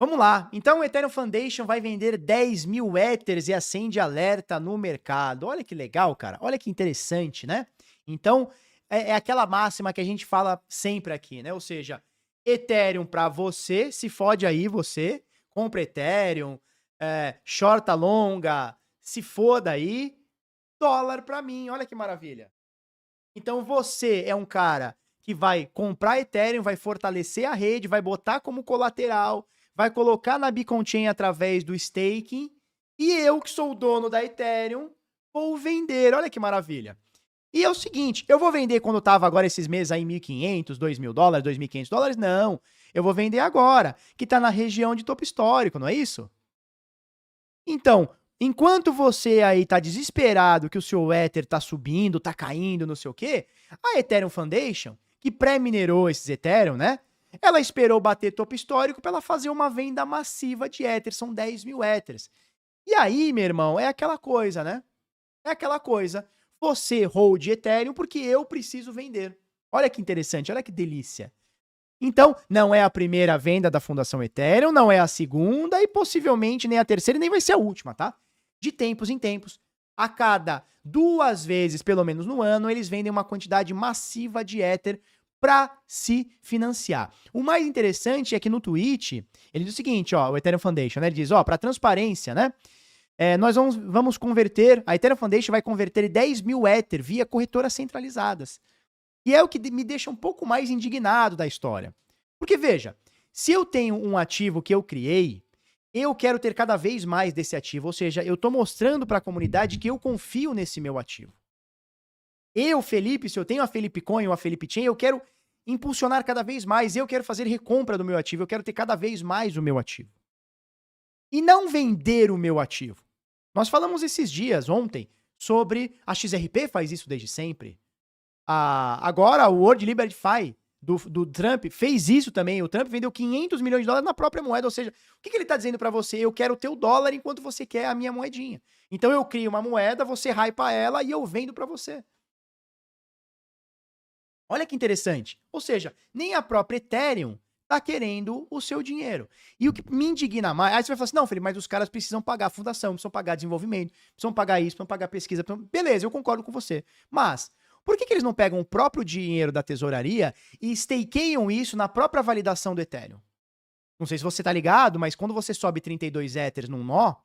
Vamos lá. Então, o Ethereum Foundation vai vender 10 mil Ethers e acende alerta no mercado. Olha que legal, cara. Olha que interessante, né? Então, é aquela máxima que a gente fala sempre aqui, né? Ou seja, Ethereum para você, se fode aí você, compra Ethereum, shorta longa, se foda aí, dólar para mim. Olha que maravilha. Então, você é um cara que vai comprar Ethereum, vai fortalecer a rede, vai botar como colateral, vai colocar na Beacon Chain através do staking, e eu, que sou o dono da Ethereum, vou vender. Olha que maravilha. E é o seguinte, eu vou vender quando tava agora esses meses aí 1.500, 2.000 dólares, 2.500 dólares? Não. Eu vou vender agora, que tá na região de topo histórico, não é isso? Então, enquanto você aí tá desesperado que o seu Ether tá subindo, tá caindo, não sei o quê, a Ethereum Foundation, que pré-minerou esses Ethereum, né? Ela esperou bater topo histórico para ela fazer uma venda massiva de Ether, são 10 mil Ethers. E aí, meu irmão, é aquela coisa, né? É aquela coisa. Você hold Ethereum porque eu preciso vender. Olha que interessante, olha que delícia. Então, não é a primeira venda da Fundação Ethereum, não é a segunda e possivelmente nem a terceira e nem vai ser a última, tá? De tempos em tempos, a cada 2 vezes, pelo menos no ano, eles vendem uma quantidade massiva de Ether para se financiar. O mais interessante é que no tweet, ele diz o seguinte, ó, o Ethereum Foundation, né? Ele diz, ó, para transparência, né? Nós vamos converter, a Ethereum Foundation vai converter 10 mil Ether via corretoras centralizadas. E é o que me deixa um pouco mais indignado da história. Porque, veja, se eu tenho um ativo que eu criei, eu quero ter cada vez mais desse ativo. Ou seja, eu estou mostrando para a comunidade que eu confio nesse meu ativo. Eu, Felipe, se eu tenho a Felipe Coin ou a Felipe Chain, eu quero impulsionar cada vez mais. Eu quero fazer recompra do meu ativo. Eu quero ter cada vez mais o meu ativo. E não vender o meu ativo. Nós falamos esses dias, ontem, sobre a XRP faz isso desde sempre. Agora, o World Liberty Fi do Trump fez isso também. O Trump vendeu 500 milhões de dólares na própria moeda. Ou seja, o que ele está dizendo para você? Eu quero o teu dólar enquanto você quer a minha moedinha. Então eu crio uma moeda, você hypa ela e eu vendo para você. Olha que interessante. Ou seja, nem a própria Ethereum tá querendo o seu dinheiro. E o que me indigna mais... Aí você vai falar assim, não, Felipe, mas os caras precisam pagar a fundação, precisam pagar desenvolvimento, precisam pagar isso, precisam pagar pesquisa. Beleza, eu concordo com você. Mas por que eles não pegam o próprio dinheiro da tesouraria e stakeiam isso na própria validação do Ethereum? Não sei se você tá ligado, mas quando você sobe 32 Ethers num nó,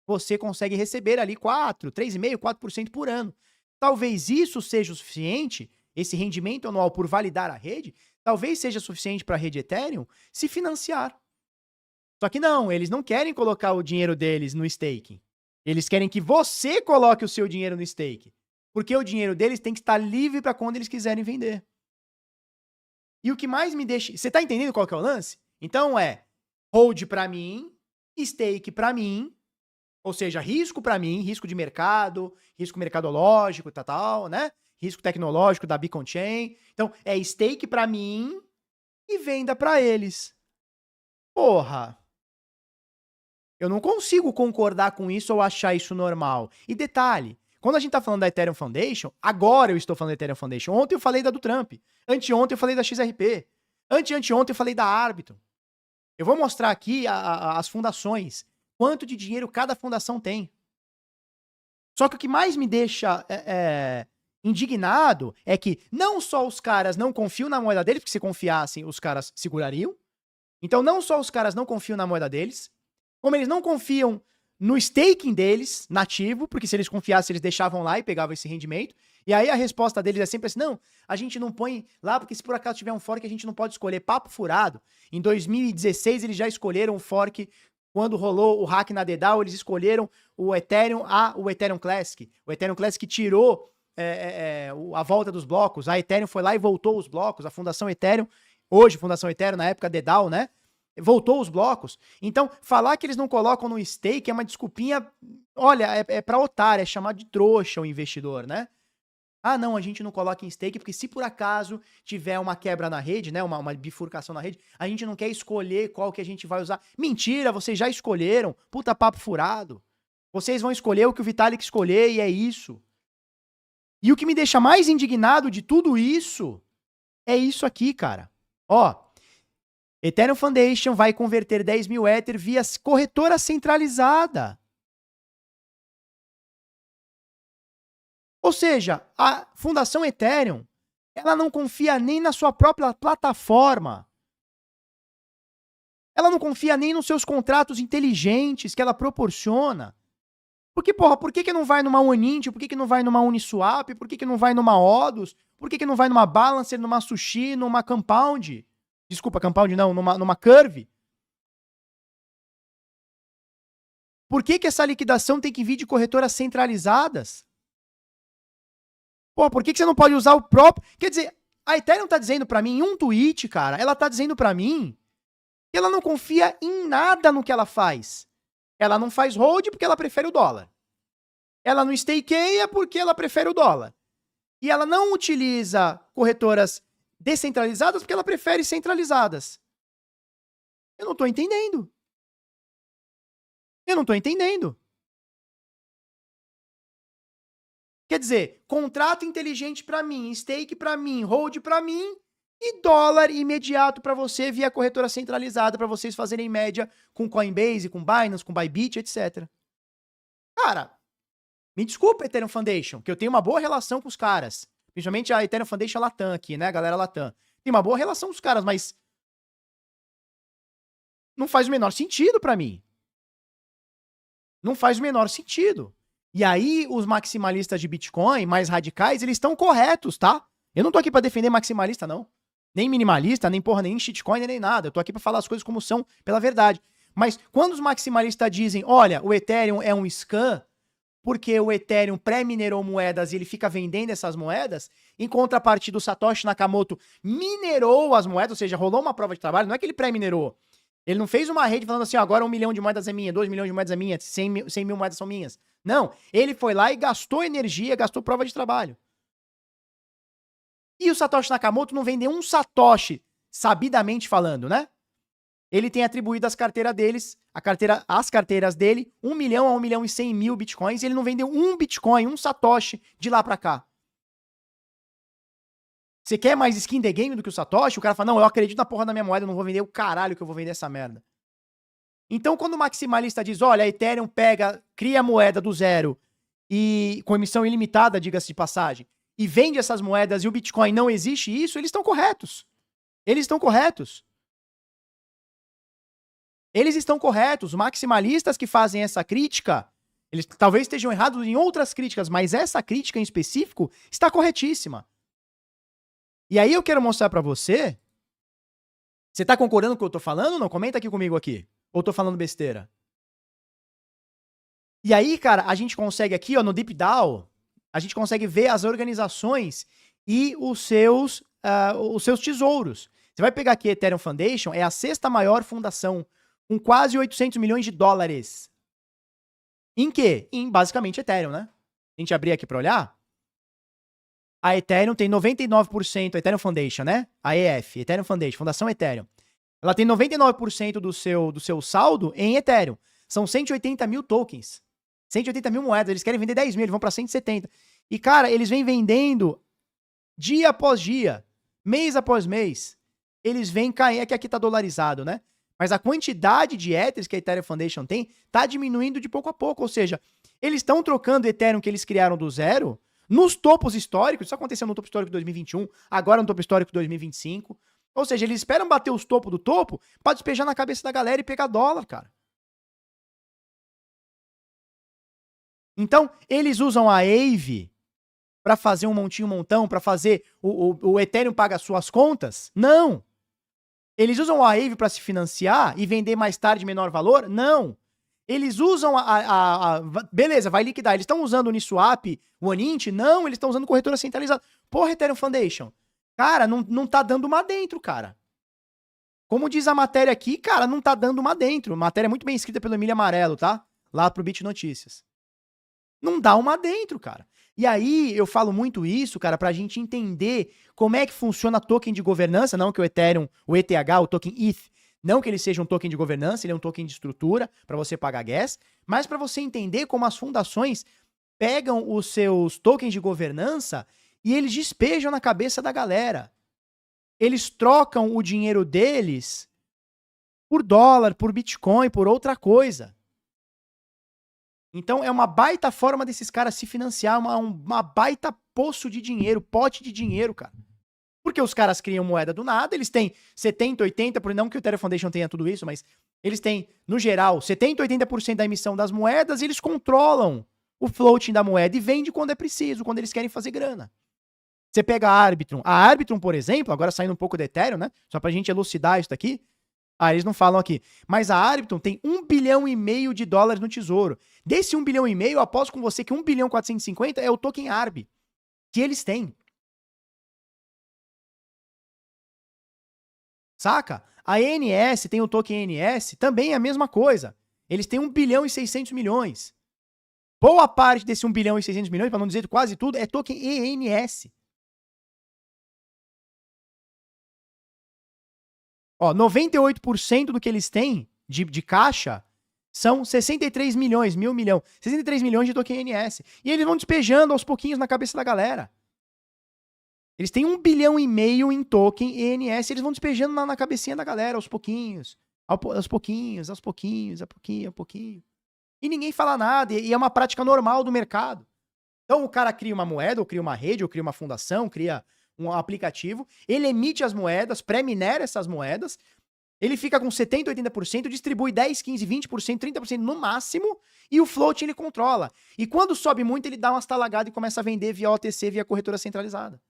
você consegue receber ali 4, 3,5%, 4% por ano. Talvez isso seja o suficiente, esse rendimento anual por validar a rede, talvez seja suficiente para a rede Ethereum se financiar. Só que não, eles não querem colocar o dinheiro deles no staking. Eles querem que você coloque o seu dinheiro no stake. Porque o dinheiro deles tem que estar livre para quando eles quiserem vender. E o que mais me deixa... Você tá entendendo qual que é o lance? Então hold para mim, stake para mim, ou seja, risco para mim, risco de mercado, risco mercadológico, tal, né? Risco tecnológico da Beacon Chain. Então, é stake para mim e venda para eles. Porra! Eu não consigo concordar com isso ou achar isso normal. E detalhe, quando a gente tá falando da Ethereum Foundation, agora eu estou falando da Ethereum Foundation. Ontem eu falei da do Trump. Anteontem eu falei da XRP. Anteontem eu falei da Arbitrum. Eu vou mostrar aqui as fundações. Quanto de dinheiro cada fundação tem. Só que o que mais me deixa indignado é que não só os caras não confiam na moeda deles, porque se confiassem, os caras segurariam. Então, não só os caras não confiam na moeda deles, como eles não confiam no staking deles, nativo, porque se eles confiassem, eles deixavam lá e pegavam esse rendimento. E aí a resposta deles é sempre assim, não, a gente não põe lá, porque se por acaso tiver um fork, a gente não pode escolher. Papo furado. Em 2016, eles já escolheram um fork. Quando rolou o hack na DDAO, eles escolheram o Ethereum o Ethereum Classic. O Ethereum Classic tirou a volta dos blocos. A Ethereum foi lá e voltou os blocos. A Fundação Ethereum, hoje Fundação Ethereum, na época DDAO, né? Voltou os blocos. Então, falar que eles não colocam no stake é uma desculpinha... Olha, é pra otário, é chamar de trouxa o investidor, né? Ah, não, a gente não coloca em stake, porque se por acaso tiver uma quebra na rede, né, uma bifurcação na rede, a gente não quer escolher qual que a gente vai usar. Mentira, vocês já escolheram. Puta papo furado. Vocês vão escolher o que o Vitalik escolher e é isso. E o que me deixa mais indignado de tudo isso é isso aqui, cara. Ó, Ethereum Foundation vai converter 10 mil Ether via corretora centralizada. Ou seja, a Fundação Ethereum, ela não confia nem na sua própria plataforma. Ela não confia nem nos seus contratos inteligentes que ela proporciona. Porque, porra, por que não vai numa Onint? Por que não vai numa Uniswap? Por que não vai numa Odus? Por que não vai numa Balancer, numa Sushi, numa Compound? Desculpa, Compound não, numa Curve? Por que essa liquidação tem que vir de corretoras centralizadas? Pô, por que você não pode usar o próprio... Quer dizer, a Ethereum tá dizendo pra mim, em um tweet, cara, ela tá dizendo pra mim que ela não confia em nada no que ela faz. Ela não faz hold porque ela prefere o dólar. Ela não stakeia porque ela prefere o dólar. E ela não utiliza corretoras descentralizadas porque ela prefere centralizadas. Eu não tô entendendo. Eu não tô entendendo. Quer dizer, contrato inteligente para mim, stake para mim, hold para mim e dólar imediato para você via corretora centralizada para vocês fazerem média com Coinbase, com Binance, com Bybit, etc. Cara, me desculpa, Ethereum Foundation, que eu tenho uma boa relação com os caras. Principalmente a Ethereum Foundation Latam aqui, né, a galera Latam. Tem uma boa relação com os caras, mas não faz o menor sentido para mim. Não faz o menor sentido. E aí, os maximalistas de Bitcoin, mais radicais, eles estão corretos, tá? Eu não tô aqui pra defender maximalista, não. Nem minimalista, nem porra, nem shitcoin, nem nada. Eu tô aqui pra falar as coisas como são, pela verdade. Mas quando os maximalistas dizem, olha, o Ethereum é um scam, porque o Ethereum pré-minerou moedas e ele fica vendendo essas moedas, em contrapartida, o Satoshi Nakamoto minerou as moedas, ou seja, rolou uma prova de trabalho, não é que ele pré-minerou. Ele não fez uma rede falando assim, agora 1 milhão de moedas é minha, 2 milhões de moedas é minha, 100 mil moedas são minhas. Não, ele foi lá e gastou energia, gastou prova de trabalho. E o Satoshi Nakamoto não vendeu um Satoshi, sabidamente falando, né? Ele tem atribuído as carteiras dele, 1 milhão a 1 milhão e 100 mil bitcoins, e ele não vendeu um bitcoin, um Satoshi de lá pra cá. Você quer mais skin the game do que o Satoshi? O cara fala, não, eu acredito na porra da minha moeda, eu não vou vender o caralho que eu vou vender essa merda. Então, quando o maximalista diz, olha, a Ethereum cria a moeda do zero e com emissão ilimitada, diga-se de passagem, e vende essas moedas e o Bitcoin não existe isso, eles estão corretos. Eles estão corretos. Eles estão corretos. Os maximalistas que fazem essa crítica, eles talvez estejam errados em outras críticas, mas essa crítica em específico está corretíssima. E aí eu quero mostrar pra você. Você tá concordando com o que eu tô falando ou não? Comenta aqui comigo aqui. Ou tô falando besteira? E aí, cara, a gente consegue aqui, ó, no DeepDAO, a gente consegue ver as organizações e os seus tesouros. Você vai pegar aqui a Ethereum Foundation, é a 6ª maior fundação, com quase 800 milhões de dólares. Em quê? Em, basicamente, Ethereum, né? A gente abrir aqui pra olhar. A Ethereum tem 99%, a Ethereum Foundation, né? A EF, Ethereum Foundation, Fundação Ethereum. Ela tem 99% do seu saldo em Ethereum. São 180 mil tokens. 180 mil moedas. Eles querem vender 10 mil, eles vão para 170. E, cara, eles vêm vendendo dia após dia, mês após mês. Eles vêm caindo. É que aqui tá dolarizado, né? Mas a quantidade de Ethers que a Ethereum Foundation tem tá diminuindo de pouco a pouco. Ou seja, eles estão trocando Ethereum que eles criaram do zero nos topos históricos. Isso aconteceu no topo histórico de 2021, agora no topo histórico de 2025. Ou seja, eles esperam bater os topos do topo pra despejar na cabeça da galera e pegar dólar, cara. Então, eles usam a Aave pra fazer um montinho, montão, pra fazer o Ethereum paga as suas contas? Não. Eles usam a Aave pra se financiar e vender mais tarde menor valor? Não. Eles usam beleza, vai liquidar. Eles estão usando o Uniswap, o Onint? Não, eles estão usando corretora centralizada. Porra, Ethereum Foundation. Cara, não tá dando uma dentro, cara. Como diz a matéria aqui, cara, não tá dando uma dentro. Matéria muito bem escrita pelo Emílio Amarelo, tá? Lá pro Bit Notícias. Não dá uma dentro, cara. E aí, eu falo muito isso, cara, pra gente entender como é que funciona token de governança, não que o Ethereum, o ETH, o token ETH, não que ele seja um token de governança, ele é um token de estrutura para você pagar gas, mas para você entender como as fundações pegam os seus tokens de governança e eles despejam na cabeça da galera. Eles trocam o dinheiro deles por dólar, por Bitcoin, por outra coisa. Então é uma baita forma desses caras se financiar, uma baita poço de dinheiro, pote de dinheiro, cara. Porque os caras criam moeda do nada, eles têm 70, 80, não que o Ethereum Foundation tenha tudo isso, mas eles têm, no geral, 70, 80% da emissão das moedas e eles controlam o floating da moeda e vende quando é preciso, quando eles querem fazer grana. Você pega a Arbitrum. A Arbitrum, por exemplo, agora saindo um pouco do Ethereum, né? Só pra gente elucidar isso daqui. Eles não falam aqui. Mas a Arbitrum tem 1,5 bilhão de dólares no tesouro. Desse 1,5 bilhão, eu aposto com você que 1 bilhão 450 é o token ARB que eles têm. Saca? A ENS tem o token ENS, também é a mesma coisa. Eles têm 1 bilhão e 600 milhões. Boa parte desse 1 bilhão e 600 milhões, para não dizer quase tudo, é token ENS. Ó, 98% do que eles têm de caixa são 63 milhões, mil milhão. 63 milhões de token ENS. E eles vão despejando aos pouquinhos na cabeça da galera. Eles têm 1,5 bilhão em token ENS, eles vão despejando na cabecinha da galera, aos pouquinhos. Aos pouquinhos, aos pouquinhos, a pouquinho, a pouquinho. E ninguém fala nada, e é uma prática normal do mercado. Então o cara cria uma moeda, ou cria uma rede, ou cria uma fundação, cria um aplicativo, ele emite as moedas, pré-minera essas moedas, ele fica com 70%, 80%, distribui 10%, 15%, 20%, 30% no máximo, e o float ele controla. E quando sobe muito, ele dá umas talagadas e começa a vender via OTC, via corretora centralizada.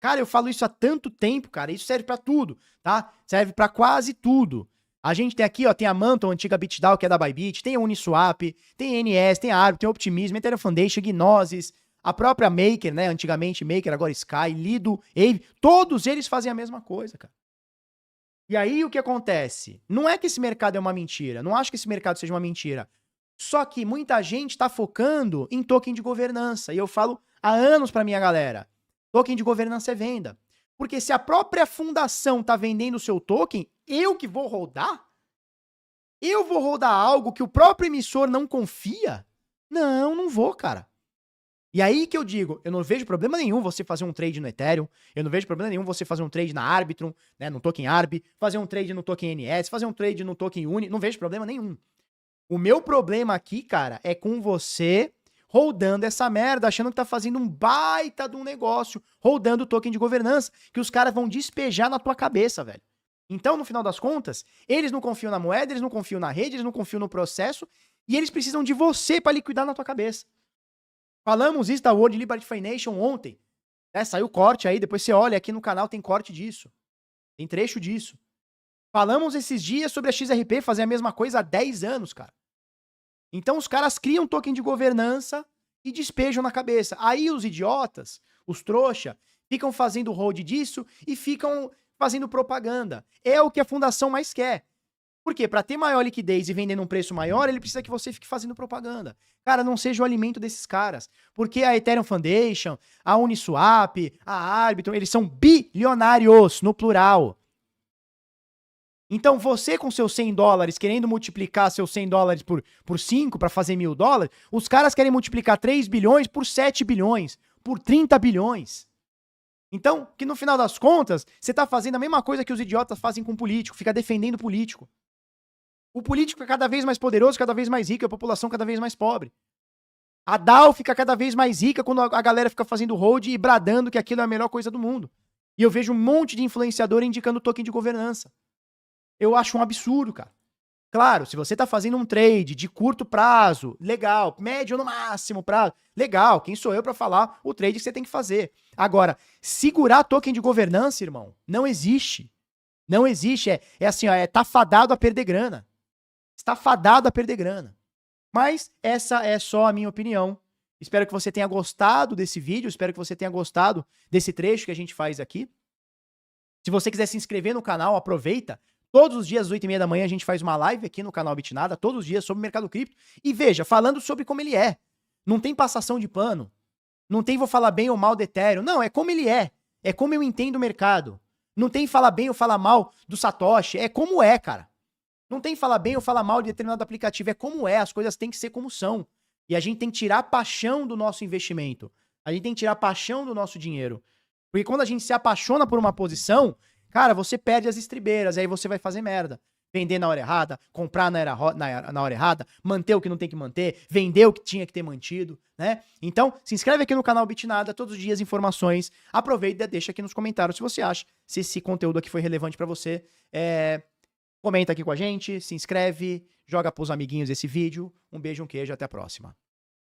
Cara, eu falo isso há tanto tempo, cara. Isso serve pra tudo, tá? Serve pra quase tudo. A gente tem aqui, ó, tem a Mantle, a antiga BitDAO, que é da Bybit, tem a Uniswap, tem a NS, tem a Arbitrum, tem a Optimism, Ethereum Foundation, Gnosis, a própria Maker, né? Antigamente Maker, agora Sky, Lido, Aave, todos eles fazem a mesma coisa, cara. E aí o que acontece? Não é que esse mercado é uma mentira, não acho que esse mercado seja uma mentira. Só que muita gente tá focando em token de governança, e eu falo há anos pra minha galera. Token de governança é venda. Porque se a própria fundação tá vendendo o seu token, eu que vou rodar? Eu vou rodar algo que o próprio emissor não confia? Não, não vou, cara. E aí que eu digo, eu não vejo problema nenhum você fazer um trade no Ethereum, eu não vejo problema nenhum você fazer um trade na Arbitrum, né, no token ARB, fazer um trade no token NS, fazer um trade no token Uni, não vejo problema nenhum. O meu problema aqui, cara, é com você rodando essa merda, achando que tá fazendo um baita de um negócio, rodando o token de governança, que os caras vão despejar na tua cabeça, velho. Então, no final das contas, eles não confiam na moeda, eles não confiam na rede, eles não confiam no processo, e eles precisam de você para liquidar na tua cabeça. Falamos isso da World Liberty Foundation ontem, né? Saiu corte aí, depois você olha aqui no canal, tem corte disso, tem trecho disso. Falamos esses dias sobre a XRP fazer a mesma coisa há 10 anos, cara. Então os caras criam token de governança e despejam na cabeça. Aí os idiotas, os trouxa, ficam fazendo hold disso e ficam fazendo propaganda. É o que a fundação mais quer. Por quê? Para ter maior liquidez e vender num preço maior, ele precisa que você fique fazendo propaganda. Cara, não seja o alimento desses caras. Porque a Ethereum Foundation, a Uniswap, a Arbitrum, eles são bilionários, no plural. Então, você com seus 100 dólares, querendo multiplicar seus 100 dólares por 5 para fazer $1.000, os caras querem multiplicar 3 bilhões por 7 bilhões, por 30 bilhões. Então, que no final das contas, você tá fazendo a mesma coisa que os idiotas fazem com o político, fica defendendo o político. O político é cada vez mais poderoso, cada vez mais rico, a população cada vez mais pobre. A DAO fica cada vez mais rica quando a galera fica fazendo hold e bradando que aquilo é a melhor coisa do mundo. E eu vejo um monte de influenciador indicando token de governança. Eu acho um absurdo, cara. Claro, se você tá fazendo um trade de curto prazo, legal, médio no máximo prazo, legal, quem sou eu pra falar o trade que você tem que fazer. Agora, segurar token de governança, irmão, não existe. Não existe, é assim, ó, tá fadado a perder grana. Está fadado a perder grana. Mas essa é só a minha opinião. Espero que você tenha gostado desse vídeo, espero que você tenha gostado desse trecho que a gente faz aqui. Se você quiser se inscrever no canal, aproveita. Todos os dias, às 8h30 da manhã, a gente faz uma live aqui no canal Bitnada, todos os dias sobre o mercado cripto. E veja, falando sobre como ele é. Não tem passação de pano. Não tem vou falar bem ou mal do Ethereum. Não, é como ele é. É como eu entendo o mercado. Não tem falar bem ou falar mal do Satoshi. É como é, cara. Não tem falar bem ou falar mal de determinado aplicativo. É como é. As coisas têm que ser como são. E a gente tem que tirar a paixão do nosso investimento. A gente tem que tirar a paixão do nosso dinheiro. Porque quando a gente se apaixona por uma posição, cara, você perde as estribeiras, aí você vai fazer merda. Vender na hora errada, comprar na hora errada, manter o que não tem que manter, vender o que tinha que ter mantido, né? Então, se inscreve aqui no canal Bitnada, todos os dias informações. Aproveita e deixa aqui nos comentários se você acha, se esse conteúdo aqui foi relevante pra você. Comenta aqui com a gente, se inscreve, joga pros amiguinhos esse vídeo. Um beijo, um queijo, até a próxima.